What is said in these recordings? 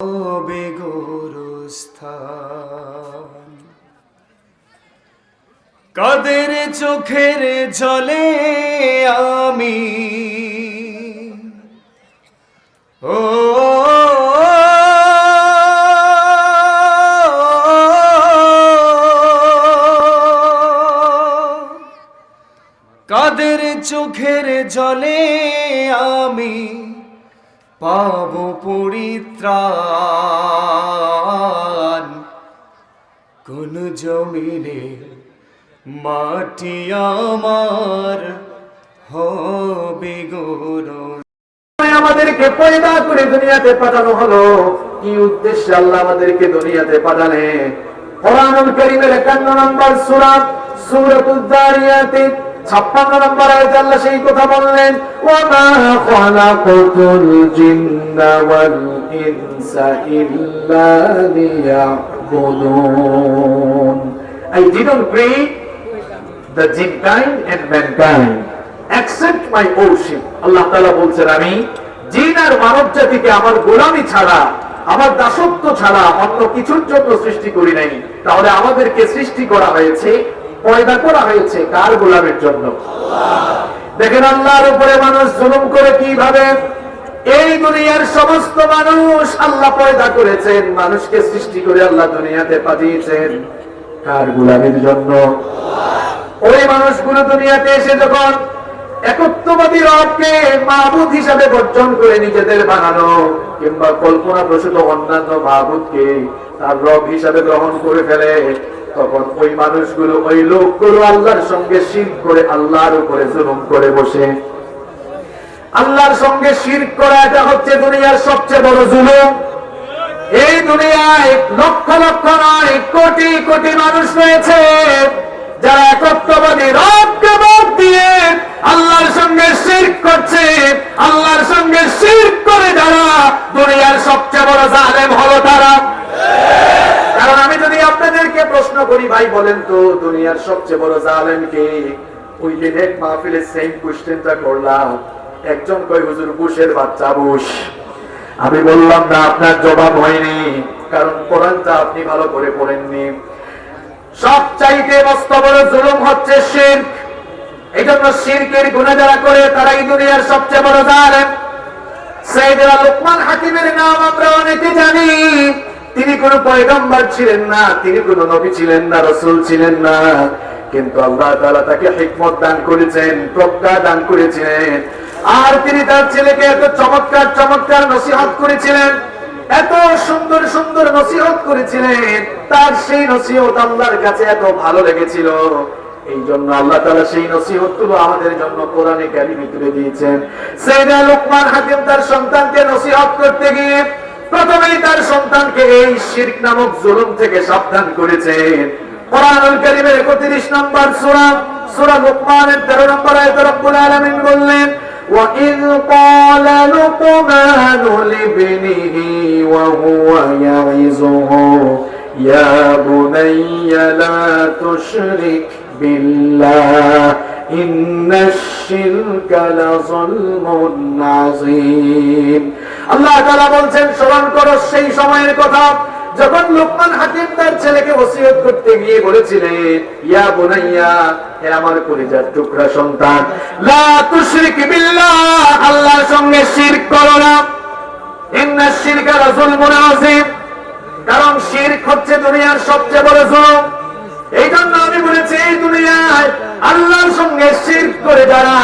হবে গোরস্থান। কাদের চোখের জলে আমি ও কাদের চোখের জলে আমি পাব পরিত্রাণ। কোন জমিনে মাটি আমার হবে গোরস্থান। আমাদেরকে পয়দা করে দুনিয়াতে পাঠানো হলো, কি উদ্দেশ্যে আল্লাহ আমাদেরকে দুনিয়াতে পাঠালেন? কোরআনুল কারীমের 51 নম্বর সূরা সূরাতুয যারিয়াতে 56 নম্বর আয়াতে আল্লাহ সেই কথা বললেন, ওয়া মা খালাকাতুল জিন্না ওয়াল ইনসা ইল্লা লিয়াবুদুন। I didn't create the jinn kind and mankind except my worship. আল্লাহ তাআলা বলছেন, আমি জিন আর মানব জাতিকে আমার গোলামি ছাড়া, আমার দাসত্ব ছাড়া অন্য কিছুর জন্য সৃষ্টি করি নাই। তাহলে আমাদেরকে সৃষ্টি করা হয়েছে, পয়দা করা হয়েছে কার গোলামের জন্য? দেখেন আল্লাহর উপরে মানুষ জুলুম করে কিভাবে। এই দুনিয়ার সমস্ত মানুষ আল্লাহ পয়দা করেছেন, মানুষকে সৃষ্টি করে আল্লাহ দুনিয়াতে পাঠিয়েছেন কার গোলামের জন্য? ওই মানুষগুলো দুনিয়াতে এসে যখন একত্ববাদী রবকে মাহবুদ হিসাবে বর্জন করে নিজেদের বানানো কিংবা কল্পনা প্রসূত অন্যান্য মাহবুদকে তার রব হিসাবে গ্রহণ করে ফেলে, তখন ওই মানুষগুলো, ওই লোকগুলো আল্লাহর সঙ্গে শিরক করে আল্লাহর উপরে জুলুম করে বসে। আল্লাহর সঙ্গে শিরক করা এটা হচ্ছে দুনিয়ার সবচেয়ে বড় জুলুম। এই দুনিয়ায় লক্ষ লক্ষ নয়, কোটি কোটি মানুষ রয়েছে যারা একত্ববাদী রবকে বাদ দিয়ে আল্লাহর সঙ্গে শিরক করছে। আল্লাহর সঙ্গে শিরক করে যারা দুনিয়ার সবচেয়ে বড় জালেম হলো তারা। কারণ আমি যদি আপনাদেরকে প্রশ্ন করি, ভাই বলেন তো দুনিয়ার সবচেয়ে বড় জালেম কে? ওই দিন এক মাহফিলে সেম কোশ্চেনটা করলাম, একজন কয় হুজুর বুশের বাচ্চা বুশ। আমি বললাম না, আপনার জবাব হয়নি, কারণ কোরআনটা আপনি ভালো করে পড়েননি। সবচাইতে মস্ত বড় জুলুম হচ্ছে শিরক। এই জন্য শিরকের গুনাহ যারা করে তারাই দুনিয়ার সবচেয়ে বড় জালেম। সাইয়েদনা লুকমান হাকিমের নাম আমরা অনেকে জানি। তিনি কোন পয়গম্বর ছিলেন না, তিনি কোন নবী ছিলেন না, রাসূল ছিলেন না, কিন্তু আল্লাহ তাআলা তাকে হিকমত দান করেছেন, প্রজ্ঞা দান করেছেন। আর তিনি তার ছেলেকে এত চমৎকার চমৎকার নসিহত করেছিলেন, এত সুন্দর সুন্দর নসিহত করেছিলেন। তার সেই নসিহত আল্লাহর কাছে এত ভালো লেগেছিল, এই জন্য আল্লাহ তাআলা সেই নসিহতগুলো আমাদের জন্য কোরআনে কারীমে তুলে দিয়েছেন। সাইয়েদনা লুকমান হাকিম তার সন্তানকে নসিহত করতে গিয়ে প্রথমেই তার সন্তানকে এই শিরক নামক জুলুম থেকে সাবধান করেছেন। কোরআনুল কারীমের 31 নম্বর সূরা সূরা লুকমানের 13 নম্বর আয়াতে রব্বুল আলামিন বললেন, وَإِذْ قَالَ لُقْمَانُ لِابْنِهِ وَهُوَ يَعِظُهُ يَا بُنَيَّ لَا تُشْرِكْ بِاللَّهِ إِنَّ الشِّرْكَ لَظُلْمٌ عَظِيمٌ। আল্লাহ তাআলা বলছেন, স্মরণ করো সেই সময়ের কথা যখন লুকমান হাকিম তার ছেলেকে ওসিয়ত করতে গিয়ে বলেছিলেন, ইয়া বুনাইয়া, হে আমার কলিজার টুকরা সন্তান, লা তুশরিক বিল্লাহ, আল্লাহর সঙ্গে শিরক করো না। ইন্নাশ শিরকা লাযুলমুন আযীম, কারণ শিরক হচ্ছে দুনিয়ার সবচেয়ে বড় জুলুম। এই জন্য আমি বলেছি, এই দুনিয়ায় আল্লাহর সঙ্গে শিরক করে যারা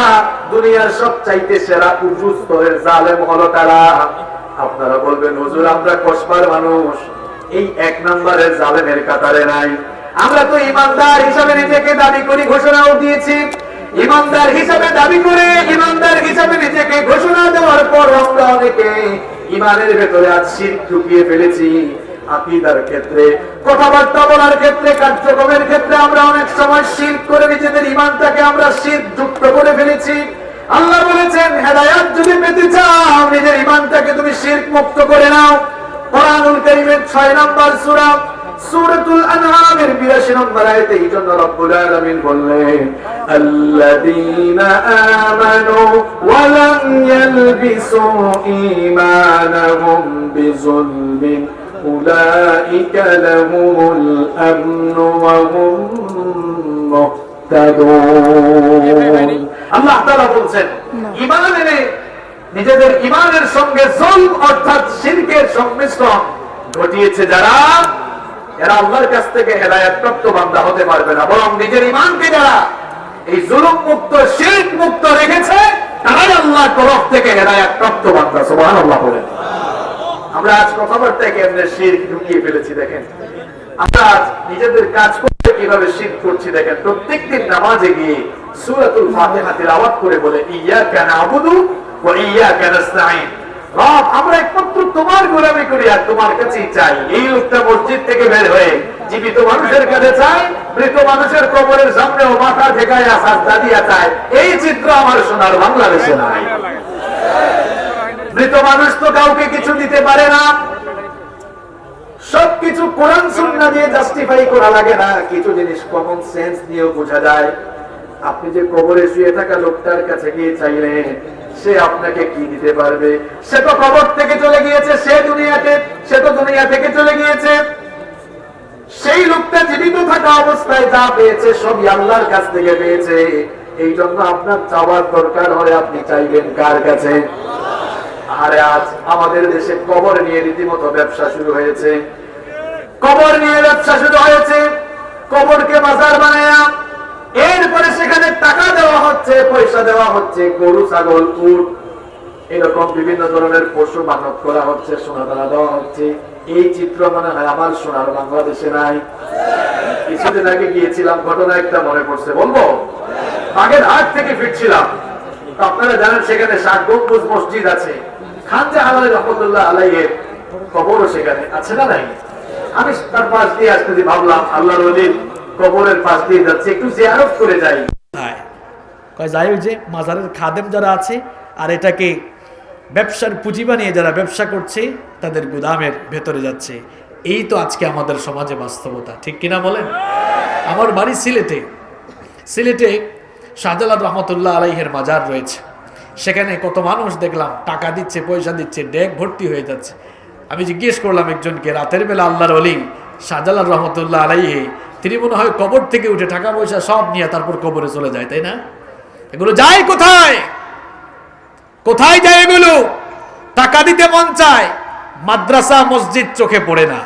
দুনিয়ার সবচাইতে সেরা উঁচু স্তরের জালেম হলো তারা। আপনারা বলবেন, হুজুর আমরা কসবার মানুষ, এই 1 নম্বরের জালেমের কাতারে নাই। আমরা তো ইমানদার হিসাবে নিজেকে দাবি করি, ঘোষণাও দিয়েছি। ইমানদার হিসাবে দাবি করে, ইমানদার হিসাবে নিজেকে ঘোষণা দেওয়ার পর আমরা অনেকে ইমানের ভেতরে আজ শিরক ঢুকিয়ে ফেলেছি। আকীদার ক্ষেত্রে, কথাবার্তা বলার ক্ষেত্রে, কার্যক্রমের ক্ষেত্রে আমরা অনেক সময় শিরক করে নিজেদের ইমানটাকে আমরা শিরক যুক্ত করে ফেলেছি। আল্লাহ বলেছেন, হেদায়েত যদি পেতে চাও নিজের ইমানটাকে তুমি শিরক মুক্ত করে নাও। কোরআনুল কারীমের 6 নম্বর সূরা সূরাতুল আনআমের 82 নম্বর আয়াতে এই জন্য রব্বুল আলামিন বললেন আল্লাযীনা আমানু ওয়া লাম ইয়ালবিসু ঈমানাহুম বিযুলমিন উলাইকা লাহুমুল আমনু ওয়া হুম মুহতাদুন। আল্লাহ তাআলা বলছেন ঈমান এনে নিজেদের ঈমানের সঙ্গে জুলম অর্থাৎ শিরকের সংমিশ্রণ ঘটিয়েছে যারা, এরা আল্লাহর কাছ থেকে হেদায়েত প্রাপ্ত বান্দা হতে পারবে না, বরং নিজের ঈমানকে যারা এই জুলুম মুক্ত শিরক মুক্ত রেখেছে তারাই আল্লাহর তরফ থেকে হেদায়েত প্রাপ্ত বান্দা। সুবহানাল্লাহ বলেন। আমরা আজ কথাবার্তায় কেমনে শিরক ঢুকিয়ে ফেলেছি দেখেন, আমরা আজ নিজেদের কাজ করতে কিভাবে শিরক করছি দেখেন। প্রত্যেকদিন নামাজে গিয়ে সূরাতুল ফাতিহা তিলাওয়াত করে বলে ইয়্যাকা না'বুদু ওয়া ইয়্যাকা নাস্তাঈন, রব আমরা একমাত্র তোমার গোলামি করি আর তোমার কাছেই চাই। এই লোকটা মসজিদ থেকে বের হয়ে জীবিত মানুষের কাছে চায়, মৃত মানুষের কবরের সামনেও মাথা ঠেকায় সাজদা দিয়া চায়। এই চিত্র আমার সোনার বাংলাদেশে নাই। মৃত মানুষ তো কাউকে কিছু দিতে পারে না, সবকিছু কোরআন সুন্নাহ দিয়ে জাস্টিফাই করা লাগে না, কিছু জিনিস কমন সেন্স দিয়েও বোঝা যায়। আপনি যে কবরে শুয়ে থাকা লোকটার কাছে গিয়ে চাইলেন সে আপনাকে কি দিতে পারবে? সে তো কবর থেকে চলে গিয়েছে, সে তো দুনিয়া থেকে চলে গিয়েছে। সেই লোকটা জীবিত থাকা অবস্থায় যা পেয়েছে সবই আল্লাহর কাছ থেকে পেয়েছে। এই জন্য আপনার চাওয়ার দরকার হয় আপনি চাইবেন কার কাছে? আরে আজ আমাদের দেশে কবর নিয়ে রীতিমতো ব্যবসা শুরু হয়েছে, কবর নিয়ে ব্যবসা শুরু হয়েছে। কবরকে বাজার বানায়া এরপরে সেখানে টাকা দেওয়া হচ্ছে, পয়সা দেওয়া হচ্ছে, গরু ছাগল উট এরকম বিভিন্ন ধরনের পশু মানত করা হচ্ছে, সোনা দানা দেওয়া হচ্ছে। এই চিত্র মনে হয় আমার সোনার বাংলাদেশে নাই। কিছুদিন আগে গিয়েছিলাম, ঘটনা একটা মনে পড়ছে, বলবো? বাগেরহাট থেকে ফিরছিলাম, আপনারা জানেন সেখানে 7 গম্বুজ মসজিদ আছে, খান জাহান আলী রহমতুল্লাহ আলাইহির কবরও সেখানে আছে না নাই? আমি তার পাশ দিয়ে আসতে ভাবলাম আল্লাহর ওলির কবরের পাশ দিয়ে যাচ্ছে, একটু জিয়ারত করে যাই। যাই যে মাজারের খাদেম যারা আছে আর এটাকে ব্যবসার পুঁজি বানিয়ে যারা ব্যবসা করছে তাদের গুদামের ভেতরে যাচ্ছে। এই তো আজকে আমাদের সমাজে বাস্তবতা, ঠিক কিনা বলেন? আমার বাড়ি সিলেটে শাহজালাল রহমতুল্লাহ আলাইহির মাজার রয়েছে। সেখানে কত মানুষ দেখলাম টাকা দিচ্ছে, পয়সা দিচ্ছে, ডেক ভর্তি হয়ে যাচ্ছে। আমি জিজ্ঞেস করলাম একজনকে, রাতের বেলা আল্লাহর ওলি শাহজালাল রহমতুল্লাহ আলাইহি তিনি মনে হয় কবর থেকে উঠে টাকা পয়সা সব নিয়ে তারপর কবরে চলে যায়, তাই না? এগুলো যায় কোথায়? কোথায় যায় এগুলো? টাকা দিতে মন চায়, মাদ্রাসা মসজিদ চোখে পড়ে না,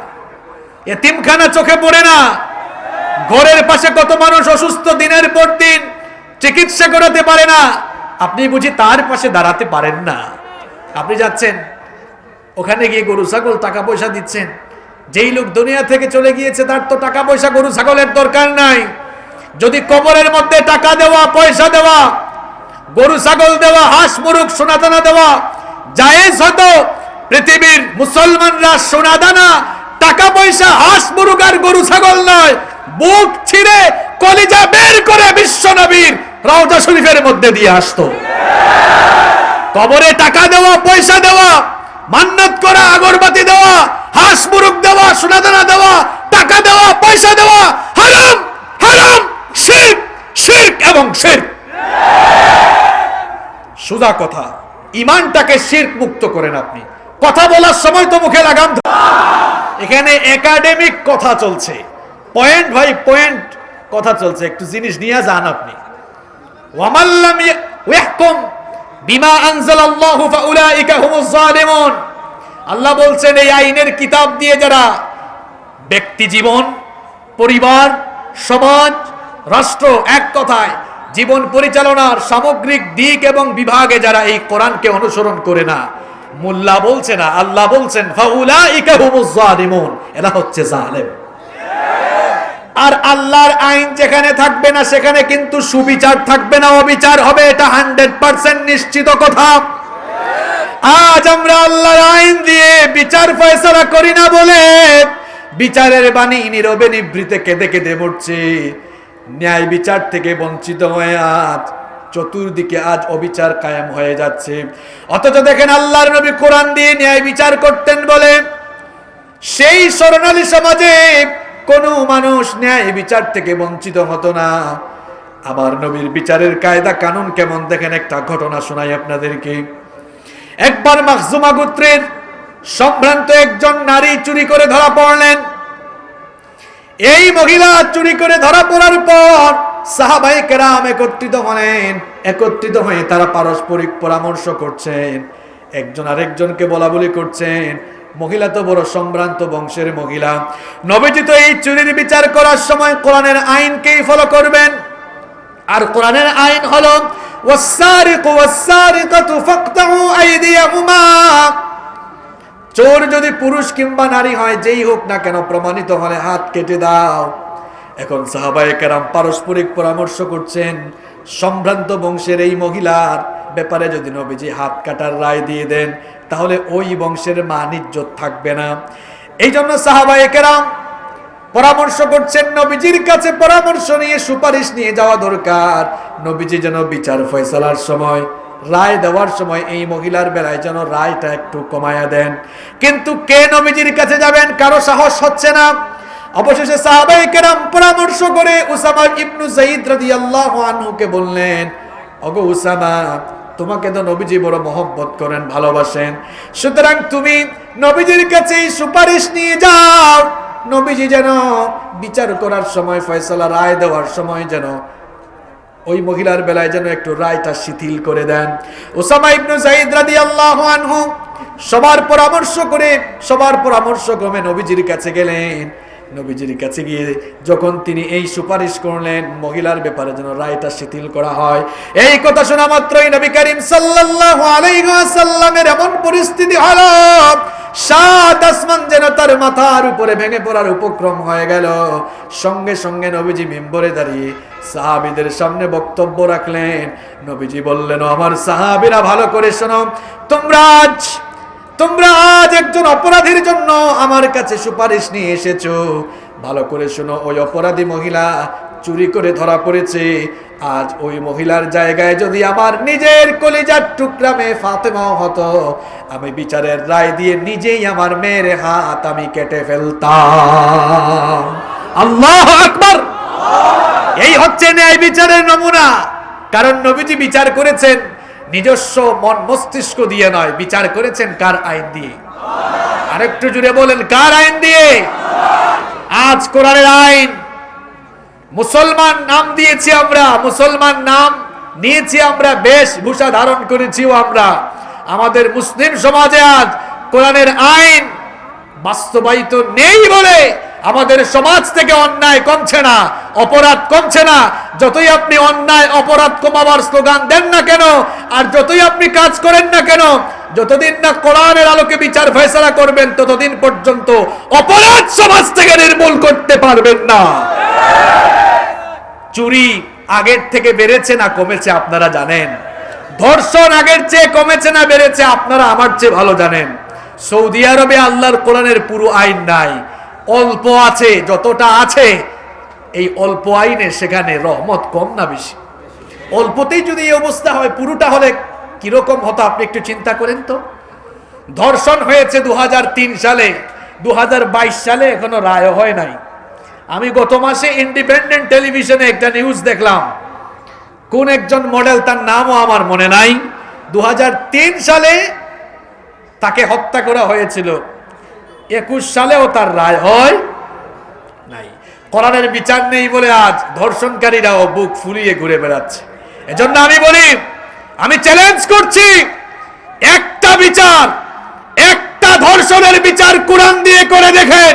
এতিমখানা চোখে পড়ে না। ঘরের পাশে কত মানুষ অসুস্থ, দিনের পর দিন চিকিৎসা করাতে পারে না, আপনি বুঝি তার পাশে দাঁড়াতে পারেন না। আপনি যাচ্ছেন ওখানে গিয়ে গরু ছাগল টাকা পয়সা দিচ্ছেন। যেই লোক দুনিয়া থেকে চলে গিয়েছে তার তো টাকা পয়সা গরু ছাগলের দরকার নাই। যদি কবরের মধ্যে টাকা দেওয়া, পয়সা দেওয়া, গরু ছাগল দেওয়া, হাঁস মুরগ সোনাদানা দেওয়া জায়েজ হতো, পৃথিবীর মুসলমানরা সোনাদানা, টাকা পয়সা, হাঁস মুরগ আর গরু ছাগল নয়, বুক ছিঁড়ে কলিজা বের করে বিশ্ব নবীর রওজা শরীফের মধ্যে দিয়ে আসতো। কবরে টাকা দেওয়া, পয়সা দেওয়া, মান্নাত করা, আগরবাতি দেওয়া, হাঁস মুরগ দেওয়া, সোনাদানা দেওয়া, টাকা দেওয়া, পয়সা দেওয়া হারাম, হারাম, শিরক, শিরক এবং শিরক। সোজা কথা, ঈমানটাকে শিরক মুক্ত করেন আপনি। কথা বলার সময় তো মুখে লাগাম। এখানে একাডেমিক কথা চলছে, পয়েন্ট ভাই পয়েন্ট কথা চলছে, একটু জিনিস নিয়ে যান আপনি। ওয়ামাল্লাম ইয়াহকুম বিমা আনজালাল্লাহু ফাউলাইকা হুমুজ জালিমুন। আল্লাহ বলছেন এই আইনের কিতাব দিয়ে যারা ব্যক্তি জীবন, পরিবার, সমাজ, রাষ্ট্র, এক কথায় জীবন পরিচালনার সামগ্রিক দিক এবং বিভাগে যারা এই কোরআনকে অনুসরণ করে না, মোল্লা বলছে না, আল্লাহ বলছেন ফাউলাইকা হুমুজ জালিমুন, এরা হচ্ছে জালেম। আর আল্লাহর আইন যেখানে থাকবে না সেখানে কিন্তু সুবিচার থাকবে না, অবিচার হবে, এটা 100% নিশ্চিত কথা। আজ আমরা আল্লাহর আইন দিয়ে বিচার ফয়সালা করি না বলে বিচারের বাণী নীরবে নিভৃতে কেঁদে কেঁদে মরছে। ন্যায় বিচার থেকে বঞ্চিত হয়ে আজ চতুর্দিকে আজ অবিচার কায়েম হয়ে যাচ্ছে। অথচ দেখেন আল্লাহর নবী কোরআন দিয়ে ন্যায় বিচার করতেন বলে সেই স্বর্ণালী সমাজে কোনো মানুষ ন্যায় বিচার থেকে বঞ্চিত হতো না। আমার নবীর বিচারের কায়দা কানুন কেমন দেখেন, একটা ঘটনা শোনাই আপনাদেরকে। একবার মাখজুমা গোত্রের সম্ভ্রান্ত একজন নারী চুরি করে ধরা পড়লেন। এই মহিলা চুরি করে ধরা পড়ার পর সাহাবায়ে কেরাম একত্রিত হয়ে তারা পারস্পরিক পরামর্শ করছেন, একজন আরেকজনকে বলা বলি করছেন। মহিলা তো বড় সম্ভ্রান্ত বংশের মহিলা, নবীজি তো এই চুরির বিচার করার সময় কোরআনের আইনকেই ফলো করবেন। আর কোরআনের আইন হলো ওয়াসসারিকু ওয়াসসারিকাতু ফাকতাউ আইদিয়াহুমা। চোর যদি পুরুষ কিংবা নারী হয়, যেই হোক না কেন, প্রমাণিত হলে হাত কেটে দাও। এখন সাহাবায়ে কেরাম পারস্পরিক পরামর্শ করছেন, সম্ভ্রান্ত বংশের এই মহিলার ব্যাপারে যদি নবীজি হাত কাটার রায় দিয়ে দেন, তাহলে ওই বংশের মান ইজ্জত থাকবে না। এই জন্য সাহাবায়ে কেরাম পরামর্শ করছেন, নবীজির কাছে পরামর্শ নিয়ে সুপারিশ নিয়ে যাওয়া দরকার। নবীজি যেন বিচার ফয়সালার সময়, রায় দেওয়ার সময় এই মহিলার বেলায় যেন রায়টা একটু কমায়া দেন। কিন্তু কে নবীজির কাছে যাবেন, কারো সাহস হচ্ছে না। অবশেষে সাহাবায়ে কেরাম পরামর্শ করে উসামা ইবনু যায়েদ রাদিয়াল্লাহু আনহুকে বললেন, ওগো উসামা, তোমাকে তো নবীজি বড় মহব্বত করেন, ভালোবাসেন, সুতরাং তুমি নবীজির কাছে সুপারিশ নিয়ে যাও। নবীজি যেন বিচার করার সময়, ফয়সালা রায় দেওয়ার সময় যেন ওই মহিলার বেলায় যেন একটু রায়টা শিথিল করে দেন। উসামা ইবনু যায়েদ রাদিয়াল্লাহু আনহু সবার পরামর্শ ক্রমে নবীজির কাছে গেলেন। নবীজির কাছে গিয়ে যখন তিনি এই সুপারিশ করলেন, মহিলার ব্যাপারে যেন রায়টা শিথিল করা হয়, এই কথা শোনা মাত্রই নবী করিম সাল্লাল্লাহু আলাইহি ওয়াসাল্লামের এমন পরিস্থিতি হলো, সাত আসমান যেন তার মাথার উপরে ভেঙে পড়ার উপক্রম হয়ে গেল। সঙ্গে সঙ্গে নবীজি মিম্বরে দাঁড়িয়ে সাহাবীদের সামনে বক্তব্য রাখলেন। নবীজি বললেন, আমার সাহাবীরা ভালো করে শোনো, তোমরা আজ একজন অপরাধীর জন্য আমার কাছে সুপারিশ নিয়ে এসেছো। ভালো করে শোনো, ওই অপরাধী মহিলা চুরি করে ধরা পড়েছে। আজ ওই মহিলার জায়গায় যদি আমার নিজের কলিজার টুকরা মেয়ে ফাতেমাও হতো, আমি বিচারের রায় দিয়ে নিজেই আমার মেয়ের হাত আমি কেটে ফেলতাম। আল্লাহু আকবার! এই হচ্ছে ন্যায় বিচারের নমুনা। কারণ নবীজি বিচার করেছেন নিজস্ব মন মস্তিষ্ক দিয়ে নয়, বিচার করেছেন কার আইন দিয়ে? আরেকটু জুড়ে বলেন, কার আইন দিয়ে? আজ কোরআনের আইন মুসলমান নাম দিয়েছি আমরা, মুসলমান নাম নিয়েছি আমরা, বেশভূষা ধারণ করেছিও আমরা। আমাদের মুসলিম সমাজে আজ কোরআনের আইন বাস্তবায়িত নেই বলে আমাদের সমাজ থেকে অন্যায় কমছে না, অপরাধ কমছে না। যতই আপনি অন্যায় অপরাধ কমাবার স্লোগান দেন না কেন, আর যতই আপনি কাজ করেন না কেন, যতদিন না কোরআনের আলোকে বিচার ফয়সালা করবেন, ততদিন পর্যন্ত অপরাধ সমাজ থেকে নির্মূল করতে পারবেন না। চুরি আগের থেকে বেড়েছে না কমেছে আপনারা জানেন? ধর্ষণ আগের চেয়ে কমেছে না বেড়েছে আপনারা আমার চেয়ে ভালো জানেন। সৌদি আরবে আল্লাহর কোরআনের পুরো আইন নাই, অল্প আছে। যতটা আছে এই অল্প আইনে সেখানে রহমত কম না বেশি? অল্পতেই যদি এই অবস্থা হয়, পুরোটা হলে কিরকম হতো আপনি একটু চিন্তা করেন তো। ধর্ষণ হয়েছে 2003 সালে, 2022 সালে এখনো রায় হয় নাই। আমি গত মাসে ইন্ডিপেন্ডেন্ট টেলিভিশনে একটা নিউজ দেখলাম, কোন একজন মডেল, তার নামও আমার মনে নাই, 2003 সালে তাকে হত্যা করা হয়েছিল, 21 সালেও তার রায় হয় নাই। কোরআনের বিচার নেই বলে আজ ধর্ষণকারীরাও বুক ফুলিয়ে ঘুরে বেড়াচ্ছে। এজন্য আমি বলি, আমি চ্যালেঞ্জ করছি, একটা বিচার, একটা ধর্ষণের বিচার কোরআন দিয়ে করে দেখেন।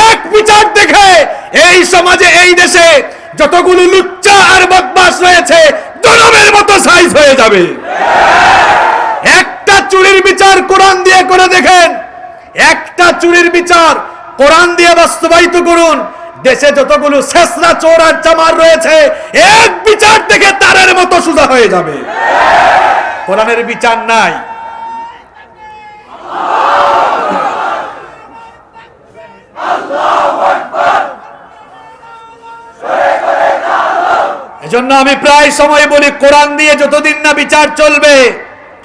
এক বিচার দেখে এই সমাজে, এই দেশে যতগুলো লুচ্চা আর বদমাশ রয়েছে জনমের মতো সাইজ হয়ে যাবে। একটা চুরির বিচার কোরআন দিয়ে করে দেখেন, একটা চুরির বিচার কোরআন দিয়ে বাস্তবায়িত করুন। দেশে যতগুলো শেষরা চোর আর চামার রয়েছে, এক বিচার থেকে তারের মতো সোজা হয়ে যাবে। কোরআনের বিচার নাই। এজন্য আমি প্রায় সময় বলি, কোরআন দিয়ে যতদিন না বিচার চলবে,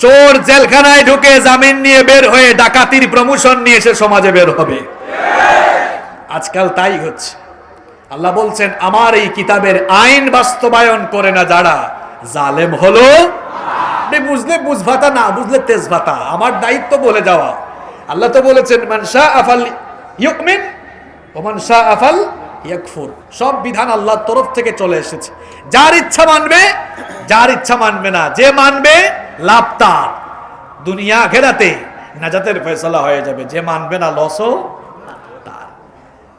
চোর জেলখানায় ঢুকে জামিন নিয়ে বের হয়ে ডাকাতির প্রমোশন নিয়ে সে সমাজে বের হবে। আজকাল তাই হচ্ছে। আল্লাহ বলছেন আমার এই কিতাবের আইন বাস্তবায়ন করে না যারা, জালেম হলো। আপনি বুঝলে বুঝভাতা, না বুঝলে তেজভাতা, আমার দায়িত্ব বলে যাওয়া। আল্লাহ তো বলেছেন মান শাআ ফাল ইউমিন ওয়া মান শাআ ফাল ইয়াকফুর। সব বিধান আল্লাহর তরফ থেকে চলে এসেছে। যার ইচ্ছা মানবে, যার ইচ্ছা মানবে না। যে মানবে লাভ তার, দুনিয়া আখিরাতে নাজাতের ফয়সালা হয়ে যাবে। যে মানবে না লসও তার।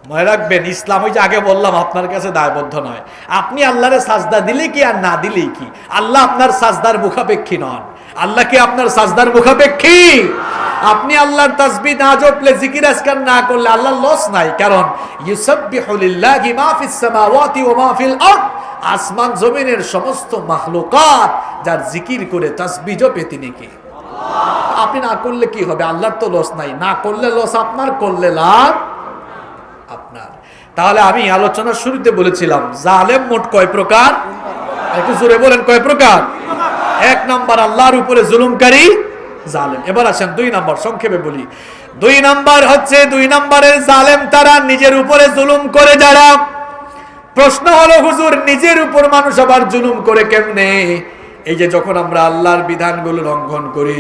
মনে রাখবেন ইসলাম ওই যে আগে বললাম আপনার কাছে দায়বদ্ধ নয়। আপনি আল্লাহরে সাজদা দিলে কি আর না দিলেই কি, আল্লাহ আপনার সাজদার মুখাপেক্ষী নন। আল্লাহ কি আপনার সাজদার মুখাপেক্ষী? আপনি আল্লাহর তাসবিহ না জপলে, জিকির আজকার না করলে আল্লাহর লস নাই। কারণ ইউসাব্বিহু লিল্লাহি মা ফিস সামাওয়াতি ওয়া মা ফিল আরদ, আসমান জমিনের সমস্ত মাখলুকাত যার জিকির করে তাসবিহ জপে তিনি কে? আপনি না করলে কি হবে? আল্লাহর তো লস নাই। না করলে লস আপনার, করলে লাভ আপনার। তাহলে আমি আলোচনার শুরুতে বলেছিলাম জালেম মোট কয় প্রকার? একটু জোরে বলেন, কয় প্রকার? এক নাম্বার আল্লাহর উপরে জুলুমকারী জালেম। এবার আসেন দুই নাম্বার, সংক্ষেপে বলি। দুই নাম্বার হচ্ছে, দুই নাম্বারের জালেম তারা নিজের উপরে জুলুম করে যারা। প্রশ্ন হলো হুজুর নিজের উপর মানুষ আবার জুলুম করে কেমনে? এই যে যখন আমরা আল্লাহর বিধানগুলো লঙ্ঘন করি,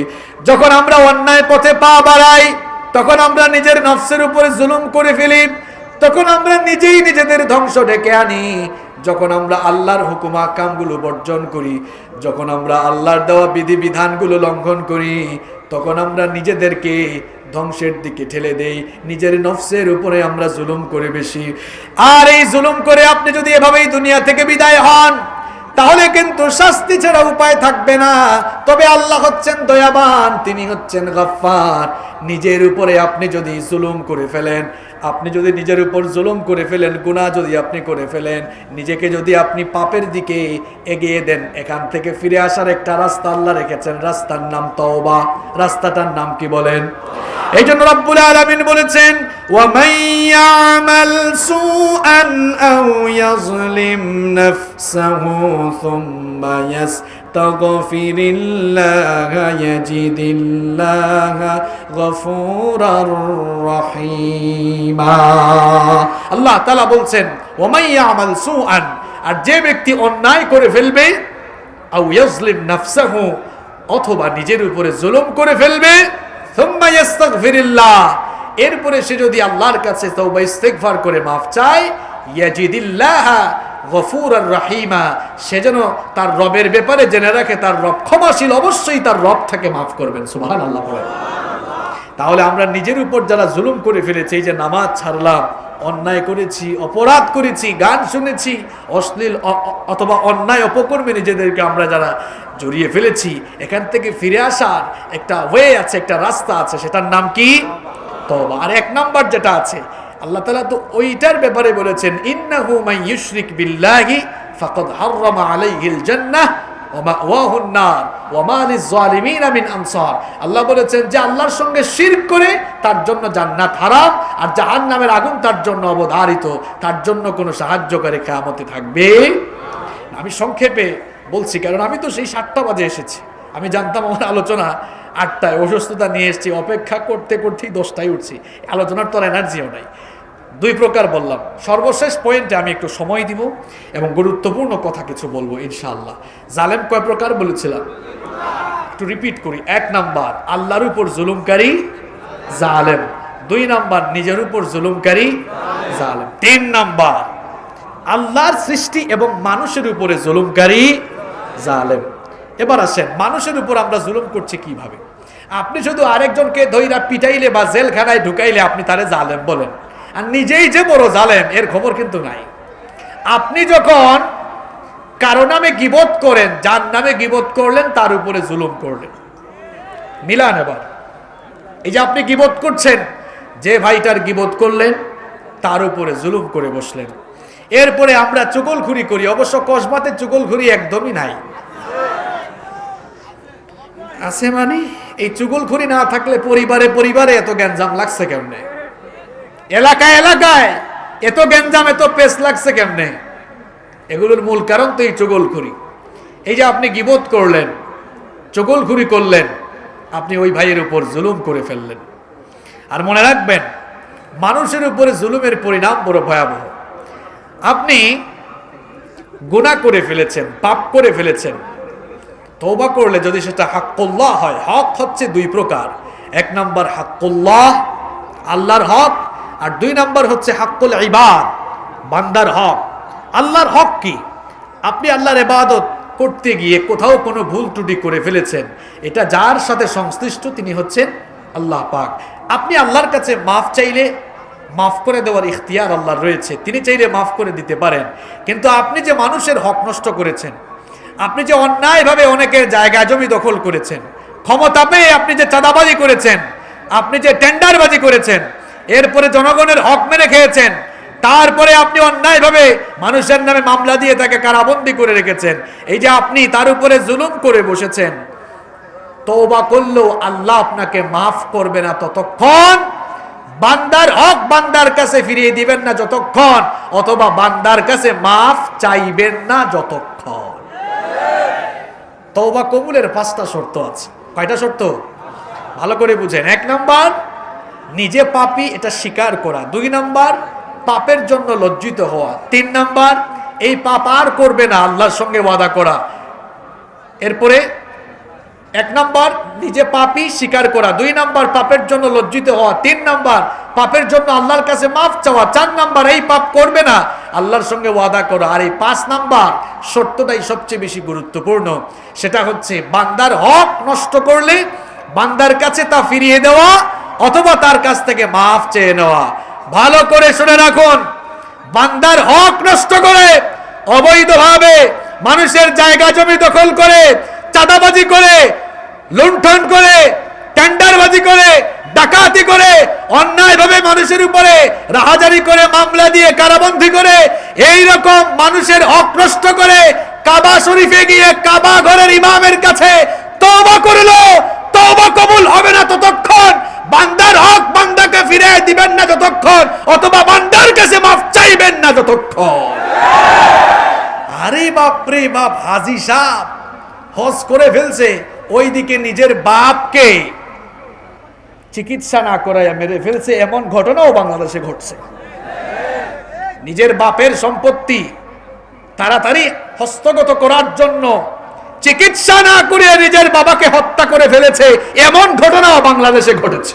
যখন আমরা অন্যায় পথে পা বাড়াই, তখন আমরা নিজের নফসের উপরে জুলুম করে ফেলি, তখন আমরা নিজেই নিজেদের ধ্বংস ডেকে আনি। যখন আমরা আল্লাহর হুকুম আহকামগুলো বর্জন করি, যখন আমরা আল্লাহর দেওয়া বিধি বিধানগুলো লঙ্ঘন করি, তখন আমরা নিজেদেরকে ধ্বংসের দিকে ঠেলে দেই। নিজের নফসের উপরে আমরা জুলুম করে বেশি। আর এই জুলুম করে আপনি যদি এভাবেই দুনিয়া থেকে বিদায় হন, তাহলে কিন্তু শাস্তি ছাড়া উপায় থাকবে না। তবে আল্লাহ হচ্ছেন দয়াবান, তিনি হচ্ছেন গফফার। নিজের উপরে আপনি যদি জুলুম করে ফেলেন, আপনি যদি নিজের উপর জুলুম করে ফেলেন, গুনাহ যদি আপনি করে ফেলেন, নিজেকে যদি আপনি পাপের দিকে এগিয়ে দেন, এখান থেকে ফিরে আসার একটা রাস্তা আল্লাহ রেখেছেন। রাস্তার নাম তওবা। রাস্তাটার নাম কি বলেন? এই জন্য রব্বুল আলামিন বলেছেন ওয়া মান ইয়ামাল সুআন আও ইয়াজলিম নাফসাহু সুম্মা ইয়াস্তাগফিরিল্লাহা ইয়াজিদিল্লাহা গফুরার রহিমা। আল্লাহ তাআলা বলছেন ওয়া মান ইয়ামাল সুআন, আর যে ব্যক্তি অন্যায় করে ফেলবে, আও ইয়াজলিম নাফসাহু, অথবা নিজের উপরে জুলুম করে ফেলবে, সুম্মা ইয়াস্তাগফিরিল্লাহ, এরপরে সে যদি আল্লাহর কাছে তওবা ইস্তেগফার করে মাফ চায়, ইয়াজিদিল্লাহা গফুরার রহিমা, সে যেন তার রবের ব্যাপারে জেনে রাখে তার রব ক্ষমাশীল, অবশ্যই তার রব তাকে মাফ করবেন। সুবহানাল্লাহ বলেন। তাহলে আমরা নিজের উপর যারা জুলুম করে ফেলেছি, এই যে নামাজ ছাড়লাম, অন্যায় করেছি, অপরাধ করেছি, গান শুনেছি, অশ্লীল অথবা অন্যায় অপকর্মে নিজেদেরকে আমরা যারা জড়িয়ে ফেলেছি, এখান থেকে ফিরে আসার একটা ওয়ে আছে, একটা রাস্তা আছে, সেটার নাম কি? তওবা। আর এক নাম্বার যেটা আছে, আল্লাহ তাআলা তো ওইটার ব্যাপারে বলেছেন ইন্নাহু মান ইউশরিক বিল্লাহি ফাকাদ হাররামা আলাইহিল জান্নাহ ওয়া মাওয়াহুন নার ওয়া মা লিয-যালিমিনা মিন আনসার। আল্লাহ বলেছেন যে আল্লাহর সঙ্গে শিরক করে তার জন্য জান্নাত হারাম, আর জাহান্নামের আগুন তার জন্য অবধারিত, তার জন্য কোনো সাহায্যকারী কিয়ামতে থাকবে। আমি সংক্ষেপে বলছি কারণ আমি তো সেই 7টা বাজে এসেছি। আমি জানতাম আমার আলোচনা 8টায়, অসুস্থতা নিয়ে এসেছি, অপেক্ষা করতে করতেই 10টায় উঠছি। আলোচনার তো এনার্জিও নাই। দুই প্রকার বললাম। সর্বশেষ পয়েন্টে আমি একটু সময় দিব এবং গুরুত্বপূর্ণ কথা কিছু বলবো ইনশাআল্লাহ। জালেম কয় প্রকার বলেছিলাম? একটু রিপিট করি। 1 নাম্বার আল্লাহর উপর জুলুমকারী জালেম। 2 নাম্বার নিজের উপর জুলুমকারী জালেম। 3 নাম্বার আল্লাহর সৃষ্টি এবং মানুষের উপরে জুলুমকারী জালেম। এবার আসেন মানুষের উপর আমরা জুলুম করছি কিভাবে? আপনি শুধু আরেকজনকে ধইরা পিটাইলে বা জেলখানায় ঢুকাইলে আপনি তারে জালেম বলেন, আর নিজেই যে বড় জালেম এর খবর কিন্তু নাই। আপনি যখন কারো নামে গীবত করেন, যার নামে গীবত করলেন তার উপরে জুলুম করলেন। মিলান এবার। এই যে আপনি গীবত করছেন, যে ভাইটার গীবত করলেন তার উপরে জুলুম করে বসলেন। এরপরে আমরা চুগলখুরি করি। অবশ্য কসবাতে চুগলখুরি একদমই নাই। আছে মানে এই চুগলখুরি না থাকলে পরিবারে পরিবারে এত গ্যাঞ্জাম লাগছে কেমনে? এলাকায় এলাকায় এত গ্যাঞ্জাম, এত পেস লাগছে কেমনে? এগুলোর মূল কারণ তো এই চুগলখুরি। এই যে আপনি গীবত করলেন, চুগলখুরি করলেন, আপনি ওই ভাইয়ের উপর জুলুম করে ফেললেন। আর মনে রাখবেন মানুষের উপরে জুলুমের পরিণাম বড় ভয়াবহ। আপনি গুনাহ করে ফেলেছেন, পাপ করে ফেলেছেন, তওবা করলে যদি সেটা হাক্কুল্লাহ হয়, হক হচ্ছে দুই প্রকার। এক নাম্বার হাক্কুল্লাহ, আল্লাহর হক, আর দুই নাম্বার হচ্ছে হাক্কুল ইবাদ, বান্দার হক। আল্লাহর হক কি? আপনি আল্লাহর ইবাদত করতে গিয়ে কোথাও কোনো ভুল ত্রুটি করে ফেলেছেন, এটা যার সাথে সংশ্লিষ্ট তিনি হচ্ছেন আল্লাহ পাক। আপনি আল্লাহর কাছে মাফ চাইলে মাফ করে দেওয়ার ইখতিয়ার আল্লাহর রয়েছে, তিনি চাইলে মাফ করে দিতে পারেন। কিন্তু আপনি যে মানুষের হক নষ্ট করেছেন, আপনি যে অন্যায়ভাবে অনেকের জায়গা জমি দখল করেছেন, ক্ষমতা পেয়ে আপনি যে চাঁদাবাজি করেছেন, আপনি যে টেন্ডারবাজি করেছেন, এরপরে জনগণের হক মেরে খেয়েছেন, তারপরে আপনি অন্যায়ভাবে মানুষের নামে মামলা দিয়ে তাকে কারাবন্দী করে রেখেছেন, এই যে আপনি তার উপরে জুলুম করে বসেছেন, তওবা করলেও আল্লাহ আপনাকে মাফ করবে না ততক্ষণ, বান্দার হক বান্দার কাছে ফিরিয়ে দিবেন না যতক্ষণ, অথবা বান্দার কাছে মাফ চাইবেন না যতক্ষণ। তওবা কবুলের 5টা শর্ত আছে। কয়টা শর্ত? ভালো করে বুঝেন। 1 নাম্বার, নিজে পাপী এটা স্বীকার করা। 2 নাম্বার, পাপের জন্য লজ্জিত হওয়া। 3 নাম্বার, এই পাপ আর করবে না, আল্লাহর সঙ্গে ওয়াদা করা। এরপরে 1 নাম্বার নিজে পাপী স্বীকার করা, 2 নাম্বার পাপের জন্য লজ্জিত হওয়া, 3 নাম্বার পাপের জন্য আল্লাহর কাছে মাফ চাওয়া, 4 নাম্বার এই পাপ করবে না, আল্লাহর সঙ্গে ওয়াদা করা। আর এই 5 নাম্বার শর্তটাই সবচেয়ে বেশি গুরুত্বপূর্ণ, সেটা হচ্ছে বান্দার হক নষ্ট করলে বান্দার কাছে তা ফিরিয়ে দেওয়া অথবা তার কাছ থেকে মাফ চেয়ে নেওয়া। ভালো করে শুনে রাখুন, বান্দার হক নষ্ট করে, অবৈধভাবে মানুষের জায়গা জমি দখল করে, চাঁদাবাজি করে, লুণ্ঠন করে, টেন্ডারবাজি করে, ডাকাতি করে, অন্যায়ভাবে মানুষের উপরে রাহাজারি করে, মামলা দিয়ে কারাবন্দী করে, এই রকম মানুষের হক নষ্ট করে কাবা শরীফে গিয়ে কাবা ঘরের ইমামের কাছে তওবা করলো, তওবা কবুল হবে না ততক্ষণ, বান্দার হক বান্দাকে ফিরিয়ে দিবেন না যতক্ষণ, অথবা বান্দার কাছে মাফ চাইবেন না যতক্ষণ। আরে বাপ রে বাপ, হাজী সাহেব হজ করে ফেলছে, ওইদিকে নিজের বাপকে চিকিৎসা না করাইয়া মেরে ফেলছে, এমন ঘটনাও বাংলাদেশে ঘটছে। নিজের বাপের সম্পত্তি তাড়াতাড়ি হস্তগত করার জন্য চিকিৎসা না করে নিজের বাবাকে হত্যা করে ফেলেছে, এমন ঘটনাও বাংলাদেশে ঘটেছে।